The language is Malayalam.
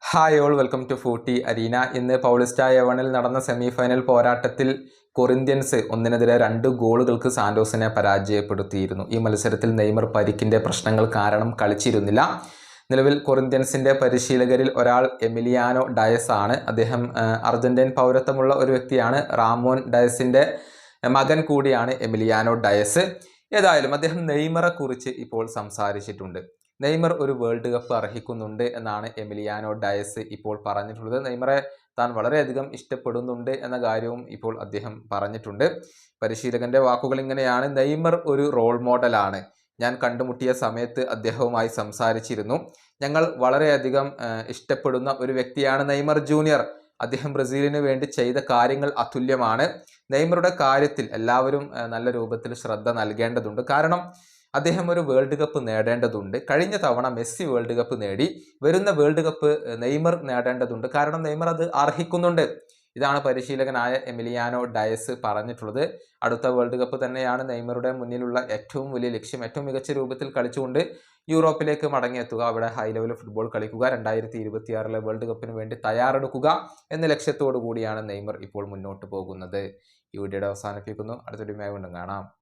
Hi all welcome to footy arena. ഇന്ന് പൗളിസ്റ്റ എവണിൽ നടന്ന സെമിഫൈനൽ പോരാട്ടത്തിൽ കൊറിന്ത്യൻസ് 1-2 ഗോളുകൾക്ക് സാന്റോസിനെ പരാജയപ്പെടുത്തിയിരുന്നു. ഈ മത്സരത്തിൽ നെയ്മർ പരിക്കിൻ്റെ പ്രശ്നങ്ങൾ കാരണം കളിച്ചിരുന്നില്ല. നിലവിൽ കൊറിന്ത്യൻസിൻ്റെ പരിശീലകരിൽ ഒരാൾ എമിലിയാനോ ഡയസ് ആണ്. അദ്ദേഹം അർജന്റീൻ പൗരത്വമുള്ള ഒരു വ്യക്തിയാണ്. റാമോൻ ഡയസിൻ്റെ മകൻ കൂടിയാണ് എമിലിയാനോ ഡയസ്. ഏതായാലും അദ്ദേഹം നെയ്മറെ കുറിച്ച് ഇപ്പോൾ സംസാരിച്ചിട്ടുണ്ട്. നെയ്മർ ഒരു വേൾഡ് കപ്പ് അർഹിക്കുന്നുണ്ട് എന്നാണ് എമിലിയാനോ ഡയസ് ഇപ്പോൾ പറഞ്ഞിട്ടുള്ളത്. നെയ്മറെ താൻ വളരെയധികം ഇഷ്ടപ്പെടുന്നുണ്ട് എന്ന കാര്യവും ഇപ്പോൾ അദ്ദേഹം പറഞ്ഞിട്ടുണ്ട്. പരിശീലകന്റെ വാക്കുകൾ ഇങ്ങനെയാണ്: നെയ്മർ ഒരു റോൾ മോഡലാണ്. ഞാൻ കണ്ടുമുട്ടിയ സമയത്ത് അദ്ദേഹവുമായി സംസാരിച്ചിരുന്നു. ഞങ്ങൾ വളരെയധികം ഇഷ്ടപ്പെടുന്ന ഒരു വ്യക്തിയാണ് നെയ്മർ ജൂനിയർ. അദ്ദേഹം ബ്രസീലിന് വേണ്ടി ചെയ്ത കാര്യങ്ങൾ അതുല്യമാണ്. നെയ്മറുടെ കാര്യത്തിൽ എല്ലാവരും നല്ല രൂപത്തിൽ ശ്രദ്ധ നൽകേണ്ടതുണ്ട്. കാരണം അദ്ദേഹം ഒരു വേൾഡ് കപ്പ് നേടേണ്ടതുണ്ട്. കഴിഞ്ഞ തവണ മെസ്സി വേൾഡ് കപ്പ് നേടി. വരുന്ന വേൾഡ് കപ്പ് നെയ്മർ നേടേണ്ടതുണ്ട്. കാരണം നെയ്മർ അത് അർഹിക്കുന്നുണ്ട്. ഇതാണ് പരിശീലകനായ എമിലിയാനോ ഡയസ് പറഞ്ഞിട്ടുള്ളത്. അടുത്ത വേൾഡ് കപ്പ് തന്നെയാണ് നെയ്മറുടെ മുന്നിലുള്ള ഏറ്റവും വലിയ ലക്ഷ്യം. ഏറ്റവും മികച്ച രൂപത്തിൽ കളിച്ചുകൊണ്ട് യൂറോപ്പിലേക്ക് മടങ്ങിയെത്തുക, അവിടെ ഹൈ ലെവൽ ഫുട്ബോൾ കളിക്കുക, 2026 വേൾഡ് കപ്പിന് വേണ്ടി തയ്യാറെടുക്കുക എന്ന ലക്ഷ്യത്തോടു കൂടിയാണ് നെയ്മർ ഇപ്പോൾ മുന്നോട്ട് പോകുന്നത്. ഈ വീഡിയോയുടെ അവസാനിപ്പിക്കുന്നു. അടുത്തൊരു വീഡിയോയുമായി വീണ്ടും കാണാം.